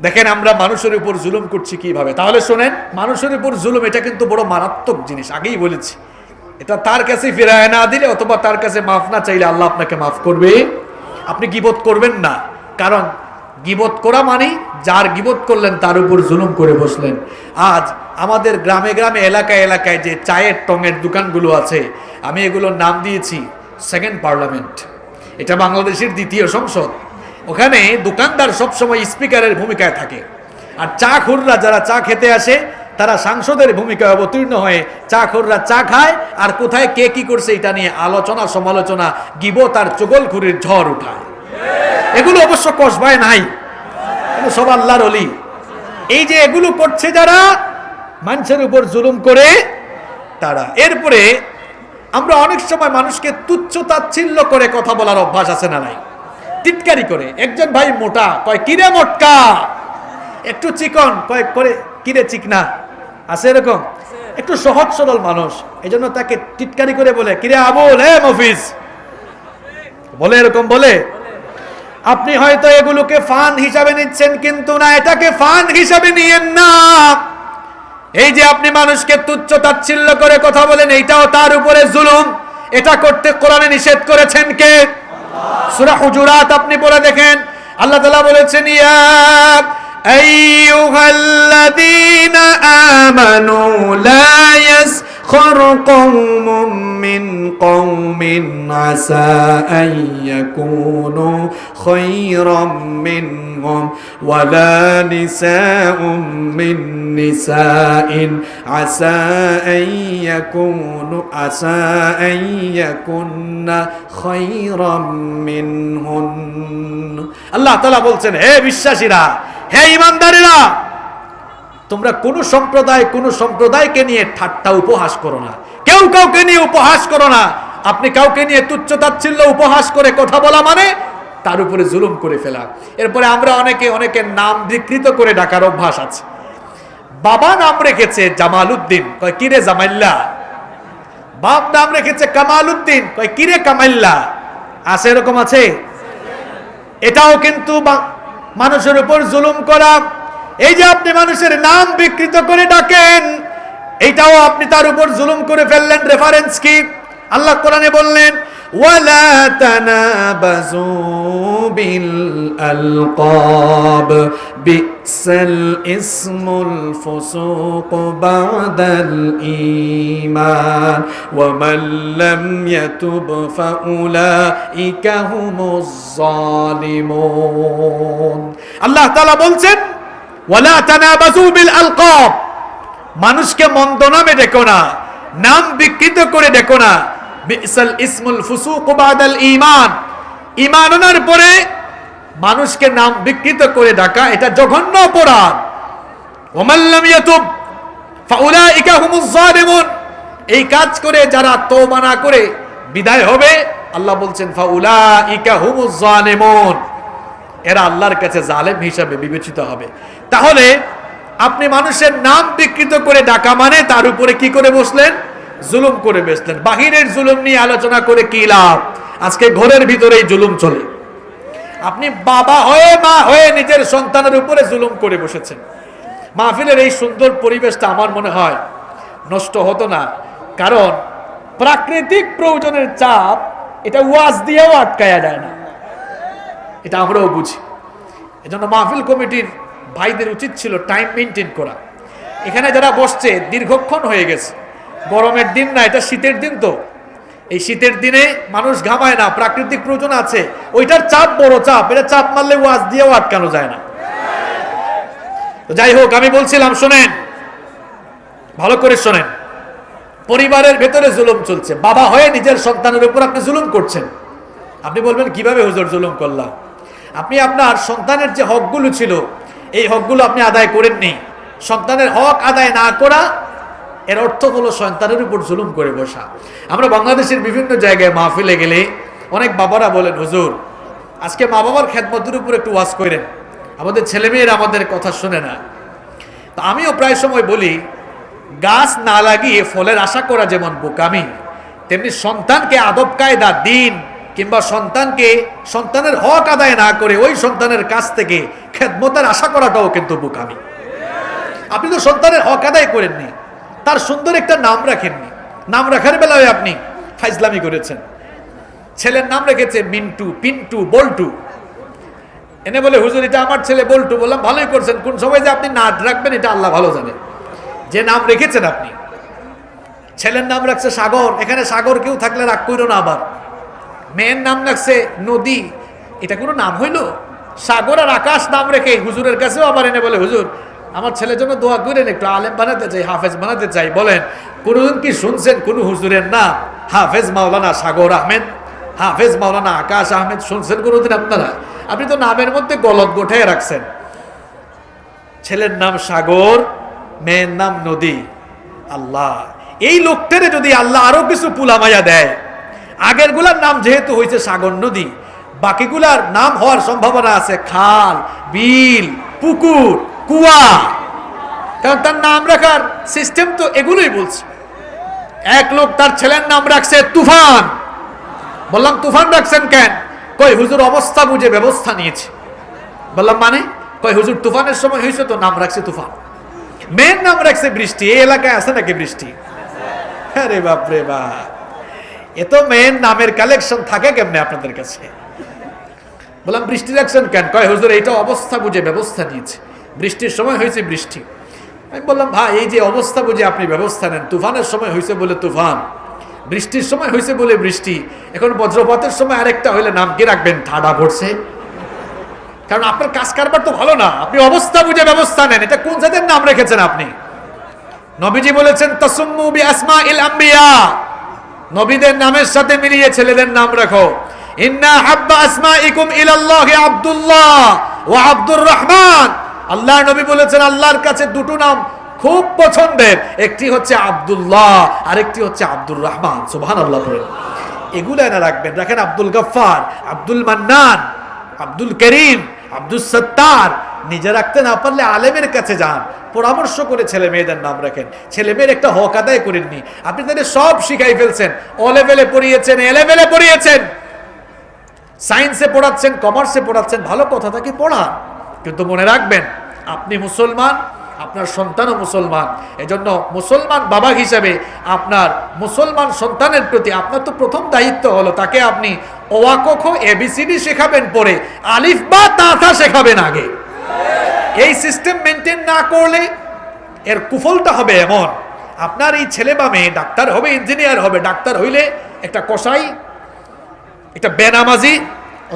দেখেন আমরা মানুষের উপর জুলুম করছি কিভাবে। তাহলে শোনেন, মানুষের উপর জুলুম এটা কিন্তু বড় মারাত্মক জিনিস, আগেই বলেছি। এটা তার কাছে ফিরায় না দিলে অথবা তার কাছে মাফ না চাইলে আল্লাহ আপনাকে মাফ করবে। আপনি গীবত করবেন না, কারণ গীবত করা মানে যার গীবত করলেন তার উপর জুলুম করে বসলেন। আজ আমাদের গ্রামে গ্রামে এলাকায় এলাকায় যে চায়ের টঙের দোকানগুলো আছে, আমি এগুলোর নাম দিয়েছি সেকেন্ড পার্লামেন্ট। এটা বাংলাদেশের 2য় সংসদ। ওখানে দোকানদার সবসময় স্পিকারের ভূমিকায় থাকে, আর চা খুররা যারা চা খেতে আসে তারা সাংসদের ভূমিকায় অবতীর্ণ হয়ে চা খোররা চা খায়, আর কোথায় কে কি করছে এটা নিয়ে আলোচনা সমালোচনা, গীবত আর চগলখুরির ঝড় উঠায়। এগুলো অবশ্য কসবায় নাই, সব আল্লাহর ওলি। এই যে এগুলো করছে যারা, মানুষের উপর জুলুম করে তারা। এরপরে আমরা অনেক সময় মানুষকে তুচ্ছ তাচ্ছিল্য করে কথা বলার অভ্যাস আছে না নাই? টিটকারি করে। একজন ভাই মোটা, কয় কিরে মোটকা, একটু চিকন, কয় করে কিরে চিকনা, আছে এরকম। একটু সহজ সরল মানুষ, এই জন্য তাকে টিটকারি করে বলে কিরে আবুল, হে মফিজ, বলে এরকম বলে। আপনি হয়তো এগুলোকে ফান হিসাবে নিচ্ছেন, কিন্তু না, এটাকে ফান হিসাবে নিয়েন না। এই যে আপনি মানুষকে তুচ্ছ তাচ্ছিল্য করে কথা বলেন, এইটাও তার উপরে জুলুম। এটা করতে কোরআনে নিষেধ করেছেন কে? সূরা হুজুরাত আপনি পড়ে দেখেন, আল্লাহ তাআলা বলেছেন, ইয়া আইয়ুহাল্লাযীনা আমানু লা يسخر قوم من قوم عسى أن يكونوا خيرا منهم ولا نساء من نساء عسى أن يكن خيرا منهن। আল্লাহ তাআলা বলছেন, হে বিশ্বাসীরা, হে ঈমানদারেরা, তোমরা কোন সম্প্রদায়কে নিয়ে ঠাট্টা উপহাস করো না, কেউ কাউকে নিয়ে উপহাস করো না। আপনি কাউকে নিয়ে তুচ্ছ তাচ্ছিল্য উপহাস করে কথা বলা মানে তার উপরে জুলুম করে ফেলা। এরপরে আমরা অনেকের নাম বিকৃত করে ডাকার অভ্যাস আছে। বাবা নাম রেখেছে জামাল উদ্দিন, কয় কিরে জামাইল্লা। বাপ নাম রেখেছে কামাল উদ্দিন, কয় কিরে কামাইল্লা। আছে, এরকম আছে। এটাও কিন্তু মানুষের উপর জুলুম করা। এই যে আপনি মানুষের নাম বিকৃত করে ডাকেন, এইটাও আপনি তার উপর জুলুম করে ফেললেন। রেফারেন্স কি? আল্লাহ কোরআনে বললেন, ওয়ালা তানাবাজু বিল আলকাব বিসাল ইসমুল ফুসুক বাদাল ঈমান ওয়া মান লাম ইয়াতুব ফাউলাইকা হুমুজ জালিমুন। আল্লাহ তাআলা বলছেন, ওয়ালা তানাবাজু বিল আলকাব, মানুষকে মন্দ নামে ডেকো না, নাম বিকৃত করে ডেকো না। বিসাল ইসমুল ফুসুক বাদাল ঈমান, ঈমান আনার পরে মানুষকে নাম বিকৃত করে ডাকা এটা জঘন্য অপরাধ। ওয়া মান লাম ইয়াতুব ফাউলাইকা হুমুজ জালিমুন, এই কাজ করে যারা তওবা না করে বিদায় হবে, আল্লাহ বলছেন ফাউলাইকা হুমুজ জালিমুন, এরা আল্লাহর কাছে জালেম হিসাবে বিবেচিত হবে। তাহলে আপনি মানুষের নাম বিকৃত করে ডাকা মানে তার উপরে কি করে বসলেন? জুলুম করে বসলেন। বাহিরের জুলুম নিয়ে আলোচনা করে কি লাভ? আজকে ঘরের ভিতরেই জুলুম চলে। আপনি বাবা হয়ে মা হয়ে নিজের সন্তানের উপরে জুলুম করে বসেছেন। মাহফিলের এই সুন্দর পরিবেশটা আমার মনে হয় নষ্ট হতো না, কারণ প্রাকৃতিক প্রয়োজনের চাপ এটা ওয়াজ দিয়েও আটকায়া যায় না, এটা আমরাও বুঝি। এজন্য মাহফিল কমিটির ভাইদের উচিত ছিল টাইম মেনটেন করা। এখানে যারা বসছে দীর্ঘক্ষণ হয়ে গেছে, গরমের দিন না, এটা শীতের দিন। তো এই শীতের দিনে মানুষ ঘামায় না, প্রাকৃতিক প্রয়োজন আছে, ওইটার চাপ বড় চাপ, এটা চাপ মারলে ওয়াজ দিয়েও আটকানো যায় না। তো যাই হোক, আমি বলছিলাম, শোনেন, ভালো করে শোনেন, পরিবারের ভেতরে জুলুম চলছে। বাবা হয়ে নিজের সন্তানের উপর আপনি জুলুম করছেন। আপনি বলবেন কিভাবে হুজুর জুলুম করলাম? আপনি আপনার সন্তানের যে হকগুলো ছিল এই হকগুলো আপনি আদায় করেননি। সন্তানের হক আদায় না করা এর অর্থ হলো সন্তানের উপর জুলুম করে বসা। আমরা বাংলাদেশের বিভিন্ন জায়গায় মাহফিলে গেলে অনেক বাবারা বলেন, হুজুর আজকে মা বাবার খেদমতের উপর একটু ওয়াজ করেন, আমাদের ছেলেমেয়েরা আমাদের কথা শোনে না। তো আমিও প্রায় সময় বলি, গাছ না লাগিয়ে ফলের আশা করা যেমন বোকামি, তেমনি সন্তানকে আদব কায়দা দিন কিংবা সন্তানের হক আদায় না করে ওই সন্তানের কাছ থেকে খেদমতের আশা করাটাও কিন্তু বোকামি। আপনি তো সন্তানের হক আদায় করেননি, তার সুন্দর একটা নাম রাখেননি, নাম রাখার বেলায় আপনি ফাইজলামি করেছেন। ছেলের নাম রেখেছে মিন্টু, পিন্টু, বল্টু, এনে বলে হুজুর এটা আমার ছেলে বল্টু। বললাম ভালোই করছেন, কোন সময় যে আপনি নাট রাখবেন এটা আল্লাহ ভালো জানে। যে নাম রেখেছেন আপনি, ছেলের নাম রাখছে সাগর, এখানে সাগর কেউ থাকলে রাগ করো না। আবার মেয়ের নাম রাখছে নদী, এটা কোনো নাম হইল? সাগর আর আকাশ নাম রেখে হুজুরের কাছেও আবার এনে বলে, হুজুর আমার ছেলের জন্য দোয়া করেন, একটু আলেম বানাতে চাই, হাফেজ বানাতে চাই। বলেন কোনদিন কি শুনছেন কোন হুজুরের নাম হাফেজ মাওলানা সাগর আহমেদ, হাফেজ মাওলানা আকাশ আহমেদ শুনছেন কোনদিন আপনারা? আপনি তো নামের মধ্যে গলত গোঠায় রাখছেন। ছেলের নাম সাগর, মেয়ের নাম নদী। আল্লাহ, এই লোকটারে যদি আল্লাহ আরো কিছু পুলামাইয়া দেয়, আগের গুলার নাম যেহেতু হয়েছে সাগর নদী, বাকিগুলার নাম হওয়ার সম্ভাবনা আছে খাল, বিল, পুকুর, কুয়া, কারণ তার নাম রাখার সিস্টেম তো এগুলোই বলছে। এক লোক তার ছেলের নাম রাখছে তুফান। বললাম তুফান রাখছেন কেন? কই হুজুর অবস্থা বুঝে ব্যবস্থা নিয়েছে। বললাম মানে? কই হুজুর তুফানের সময় হয়েছে তো নাম রাখছে তুফান। মেয়ের নাম রাখছে বৃষ্টি। এই এলাকায় আছে নাকি বৃষ্টি? আরে বাপরে বাপ, এত মেয়ের নামের কালেকশন থাকে কেমনে আপনাদের কাছে? বললাম বৃষ্টি রাখছেন কেন? কয় হুজুর এইটা অবস্থা বুঝে ব্যবস্থা নিয়েছে, বৃষ্টির সময় হয়েছে বৃষ্টি। আমি বললাম ভাই, এই যে অবস্থা বুঝে আপনি ব্যবস্থা নেন, তুফানের সময় হয়েছে বলে তুফান, বৃষ্টির সময় হয়েছে বলে বৃষ্টি, এখন বজ্রপাতের সময় আরেকটা হইলে নাম কি রাখবেন? ঠাডা পড়ছে। কারণ আপনার কাজ কারবার তো ভালো না, আপনি অবস্থা বুঝে ব্যবস্থা নেন। এটা কোন জাতের নাম রেখেছেন আপনি? নবীজি বলেছেন তাসুম্মু বিআসমাইল আম্বিয়া, নবীদের নামের সাথে মিলিয়ে ছেলেদের নাম রাখো। ইন্না হাব্বা আসমাইকুম ইলাল্লাহি আব্দুল্লাহ ওয়া আব্দুর রহমান। আল্লাহর নবী বলেছেন আল্লাহর কাছে দুটো নাম খুব পছন্দের, একটি হচ্ছে আব্দুল্লাহ আর একটি হচ্ছে আব্দুর রহমান। সুবহানাল্লাহ বলেন। এগুলো এনে রাখবেন। রাখেন আব্দুল গফফার, আব্দুল মান্নান, আব্দুল করিম, আব্দুল সত্তার, নিজে রাখতে না পারলে আলেমের কাছে যান, পরামর্শ করে ছেলে মেয়েদের নাম রাখেন। ছেলে মেয়ের একটা হক আদায় করেননি, আপনি তাদের সব শিখাই ফেলছেন। ও লেভেলে পড়িয়েছেন, এ লেভেলে পড়িয়েছেন, সায়েন্সে পড়াচ্ছেন, কমার্সে পড়াচ্ছেন, ভালো কথা তাকে পড়ান, কিন্তু মনে রাখবেন আপনি মুসলমান, আপনার সন্তানও মুসলমান। এজন্য মুসলমান বাবা হিসেবে আপনার মুসলমান সন্তানের প্রতি আপনার তো প্রথম দায়িত্ব হলো তাকে আপনি ওয়া ক খ এবিসিডি শেখাবেন, পরে আলিফ বা তা থা শেখাবেন আগে। এই সিস্টেম মেনটেন না করলে এর কুফলটা হবে এমন, আপনার এই ছেলে বা মেয়ে ডাক্তার হবে, ইঞ্জিনিয়ার হবে, ডাক্তার হইলে একটা কসাই, একটা বেনামাজি,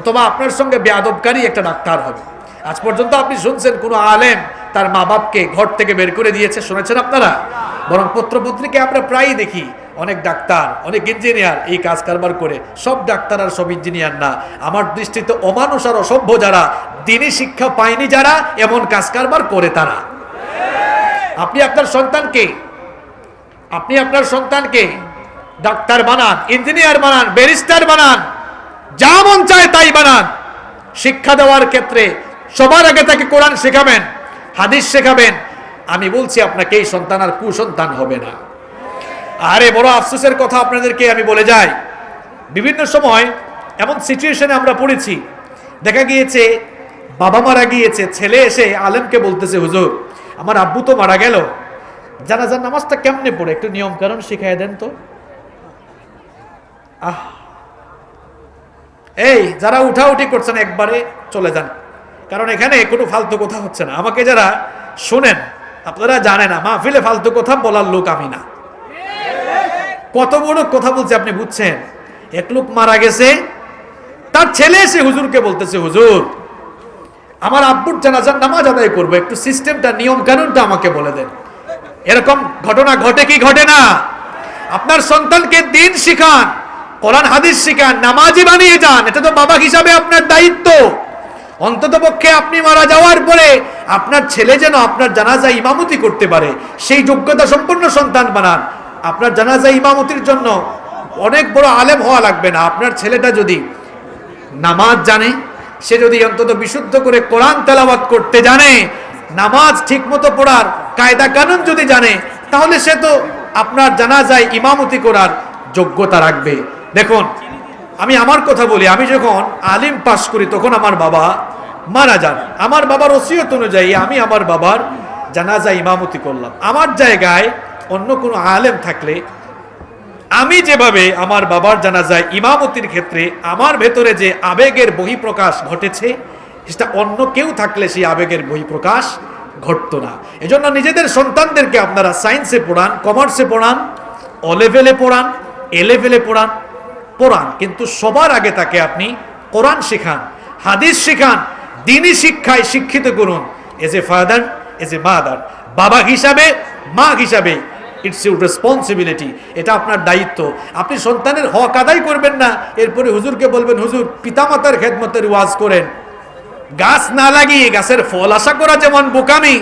অথবা আপনার সঙ্গে বেয়াদবকারী একটা ডাক্তার হবে। আজ পর্যন্ত আপনি শুনছেন কোনো আলেম তার মা বাপকে ঘর থেকে বের করে দিয়েছে? শুনেছেন আপনারা? বরং পত্রপত্রিকায় আমরা প্রায়ই দেখি অনেক ডাক্তার, অনেক ইঞ্জিনিয়ার এই কাজ কারবার করে। সব ডাক্তার আর সব ইঞ্জিনিয়ার না, আমার দৃষ্টিতে অমানুষ আর অসভ্য যারা, দিনী শিক্ষা পায়নি যারা, এমন কাজ কারবার করে তারা। আপনি আপনার সন্তানকে ডাক্তার বানান, ইঞ্জিনিয়ার বানান, ব্যারিস্টার বানান, যা মন চায় তাই বানান। শিক্ষা দেওয়ার ক্ষেত্রে সবার আগে তাকে কোরআন শেখাবেন, হাদিস শেখাবেন। আমি বলছি আপনাকে এই সন্তান আর কুসন্তান হবে না। আরে বড় আফসোসের কথা আপনাদেরকে আমি বলে যাই, বিভিন্ন সময় এমন সিচুয়েশনে আমরা পড়েছি, দেখা গিয়েছে বাবা মারা গিয়েছে, ছেলে এসে আলেমকে বলতেছে, হুজুর আমার আব্বু তো মারা গেল, জানাজার নামাজটা কেমনে পড়ে একটু নিয়ম কানুন শিখাই দেন তো। এই যারা উঠাউঠি করছেন একবারে চলে যান, কারণ এখানে কোনো ফালতু কথা হচ্ছে না। আমাকে যারা শোনেন আপনারা জানেন না মাহফিলে ফালতু কথা বলার লোক আমি না। কত বড় কথা বলছে আপনি বুঝছেন? এক লোক মারা গেছে, তার ছেলে এসে হুজুরকে বলতেছে, হুজুর আমার আব্বুর জানাজার নামাজ আদায় করবো, একটু সিস্টেমটা নিয়ম কানুনটা আমাকে বলে দেন। এরকম ঘটনা ঘটে কি ঘটে না? আপনার সন্তানকে দিন শিখান, কোরআন হাদিস শিখান, নামাজি বানিয়ে যান, এটা তো বাবা হিসাবে আপনার দায়িত্ব। অন্ততপক্ষে আপনি মারা যাওয়ার পরে আপনার ছেলে যেন আপনার জানাজা ইমামতি করতে পারে, সেই যোগ্যতা সম্পন্ন সন্তান বানান। আপনার জানাজা ইমামতির জন্য অনেক বড় আলেম হওয়া লাগবে না, আপনার ছেলেটা যদি নামাজ জানে, সে যদি অন্তত বিশুদ্ধ করে কোরআন তেলাওয়াত করতে জানে, নামাজ ঠিকমতো পড়ার কায়দা কানুন যদি জানে, তাহলে সে তো আপনার জানাজায় ইমামতি করার যোগ্যতা রাখবে। দেখুন আমি আমার কথা বলি, আমি যখন আলিম পাশ করি তখন আমার বাবা মারা যান। আমার বাবার ওসিয়ত অনুযায়ী আমি আমার বাবার জানাজা ইমামতি করলাম। আমার জায়গায় অন্য কোনো আলেম থাকলে আমি যেভাবে আমার বাবার জানাজায় ইমামতির ক্ষেত্রে আমার ভেতরে যে আবেগের বহিঃপ্রকাশ ঘটেছে, সেটা অন্য কেউ থাকলে সেই আবেগের বহিঃপ্রকাশ ঘটতো না। এজন্য নিজেদের সন্তানদেরকে আপনারা সায়েন্সে পড়ান, কমার্সে পড়ান, ও লেভেলে পড়ান, এ লেভেলে পড়ান, কিন্তু সবার আগে তাকে আপনি কোরআন শেখান, হাদিস শেখান, দ্বীনি শিক্ষায় শিক্ষিত করুন। As a father, as a mother, বাবা হিসাবে, মা হিসাবে, ইটস ইউর রেসপন্সিবিলিটি, এটা আপনার দায়িত্ব। আপনি সন্তানের হক আদায় করবেন না, এরপরে হুজুরকে বলবেন হুজুর পিতামাতার খেদমতের ওয়াজ করেন। গাছ না লাগিয়ে গাছের ফল আশা করা যেমন বোকামি,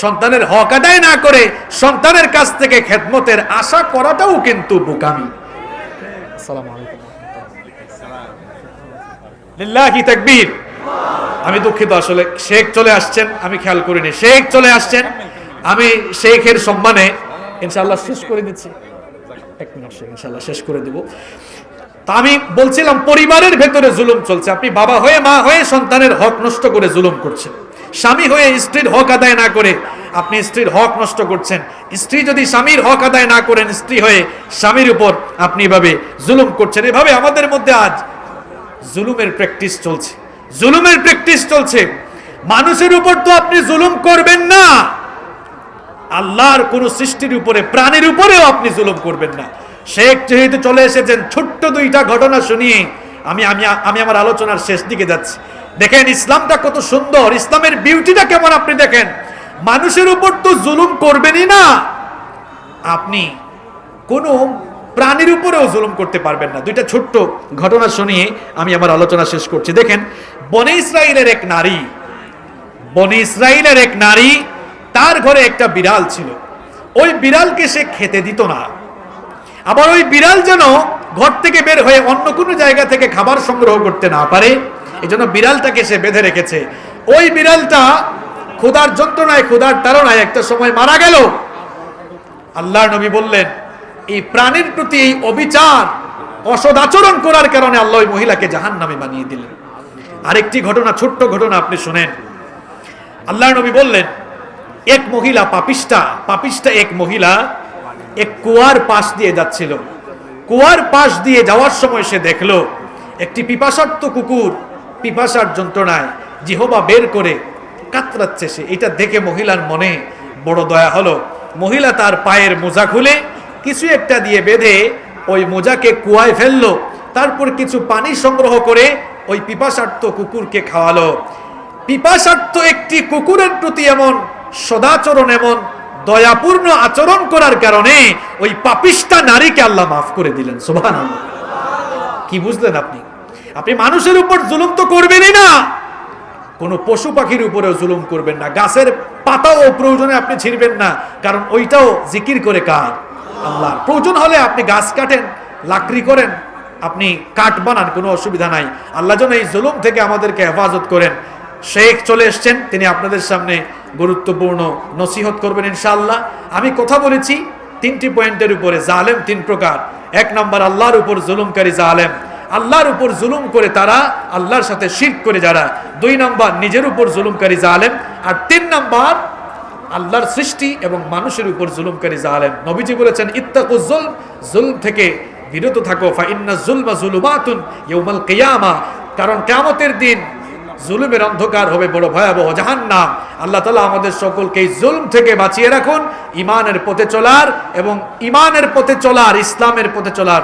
সন্তানের হক আদায় না করে সন্তানের কাছ থেকে খেদমতের আশা করাটাও কিন্তু বোকামি। আসসালামু আলাইকুম। লিল্লাহি তাকবীর। আমি দুঃখিত, আসলে শেখ চলে আসছেন, আমি খেয়াল করিনি। শেখ চলে আসছেন, আমি শেখের সম্মানে ইনশাআল্লাহ শেষ করে দিচ্ছি। এক মিনিট শেখ, ইনশাআল্লাহ শেষ করে দেব। তা আমি বলছিলাম পরিবারের ভেতরে জুলুম চলছে। আপনি বাবা হয়ে, মা হয়ে সন্তানের হক নষ্ট করে জুলুম করছেন। স্বামী হয়ে স্ত্রীর হক আদায় না করে আপনি স্ত্রীর হক নষ্ট করছেন। স্ত্রী যদি স্বামীর হক আদায় না করেন, স্ত্রী হয়ে স্বামীর উপর আপনি এভাবে জুলুম করছেন। এভাবে আমাদের মধ্যে আজ জুলুমের প্র্যাকটিস চলছে, জুলুমের প্র্যাকটিস চলছে। মানুষের উপর তো আপনি জুলুম করবেন না, আল্লাহর কোন সৃষ্টির উপরে, প্রাণীর উপরেও আপনি জুলুম করবেন না। শেখ যেহেতু চলে এসেছেন, ছোট্ট দুইটা ঘটনা শুনিয়ে আমি আমার আলোচনার শেষ দিকে যাচ্ছি। দেখেন ইসলামটা কত সুন্দর, ইসলামের বিউটিটা কেমন আপনি দেখেন। মানুষের উপর তো জুলুম করবেনই না, আপনি কোন প্রাণীর উপরেও জুলুম করতে পারবেন না। দুইটা ছোট্ট ঘটনা শুনিয়ে আমি আমার আলোচনা শেষ করছি। দেখেন বনে ইসরাইলের এক নারী, তার ঘরে একটা বিড়াল ছিল। ওই বিড়ালকে সে খেতে দিত না। আবার ওই বিড়াল যেন ঘর থেকে বের হয়ে অন্য কোনো জায়গা থেকে খাবার সংগ্রহ করতে না পারে, এই জন্য বিড়ালটাকে সে বেঁধে রেখেছে। ওই বিড়ালটা ক্ষুধার যন্ত্রণায়, ক্ষুধার তাড়নায় একটা সময় মারা গেল। আল্লাহর নবী বললেন, এই প্রাণীর প্রতি এই অবিচার, অসদাচরণ করার কারণে আল্লাহ ওই মহিলাকে জাহান্নামে বানিয়ে দিলেন। আরেকটি ঘটনা, ছোট্ট ঘটনা আপনি শুনেন। আল্লাহর নবী বললেন, এক মহিলা পাপিষ্টা এক মহিলা এক কুয়ার পাশ দিয়ে যাচ্ছিল। কুয়ার পাশ দিয়ে যাওয়ার সময় সে দেখলো একটি পিপাসার্ত কুকুর পিপাসার যন্ত্রণায় জিহবা বের করে কাতরাচ্ছে। সে এটা দেখে মহিলার মনে বড় দয়া হলো। মহিলা তার পায়ের মোজা খুলে কিছু একটা দিয়ে বেঁধে ওই মোজাকে কুয়ায় ফেললো। তারপর কিছু পানি সংগ্রহ করে ওই পিপাসার্ত কুকুরকে খাওয়ালো। পিপাসার্ত একটি কুকুরের প্রতি এমন সদাচরণ, এমন দয়াপূর্ণ আচরণ করার কারণে ওই পাপিষ্টা নারীকে আল্লাহ মাফ করে দিলেন। সুবহানাল্লাহ। কি বুঝলেন আপনি? আপনি মানুষের উপর জুলুম তো করবেনই না, কোনো পশু পাখির উপরেও জুলুম করবেন না। গাছের পাতাও প্রয়োজনে আপনি ছিঁড়বেন না, কারণ ওইটাও জিকির করে কার? আল্লাহ। প্রয়োজন হলে আপনি গাছ কাটেন, লাকড়ি করেন, আপনি কাঠ বানান, কোনো অসুবিধা নাই। আল্লাহ যেন এই জুলুম থেকে আমাদেরকে হেফাজত করেন। শেখ চলে এসছেন, তিনি আপনাদের সামনে গুরুত্বপূর্ণ নসিহত করবেন ইনশাআল্লাহ। আমি কথা বলেছি 3টি পয়েন্টের উপরে। জালেম 3 প্রকার। 1 নম্বর আল্লাহর উপর জুলুমকারী জালেম, আল্লাহর উপর জুলুম করে তারা, আল্লাহর সাথে শিরক করে যারা। 2 নম্বর নিজের উপর জুলুমকারী জালেম। আর 3 নম্বর আল্লাহর সৃষ্টি এবং মানুষের উপর জুলুমকারী জালেম। নবীজি বলেছেন, ইত্তাকুজ জুলম, জুলম থেকে বিরত থাকো। ফা ইন্না যুলমা যুলুমাতুন ইয়াউমাল কিয়ামা, কারণ কিয়ামতের দিন জুলুমের অন্ধকার হবে বড় ভয়াবহ, জাহান্নাম। আল্লাহ তাআলা আমাদের সকলকে এই জুলম থেকে বাঁচিয়ে রাখুন, ঈমানের পথে চলার এবং ঈমানের পথে চলার, ইসলামের পথে চলার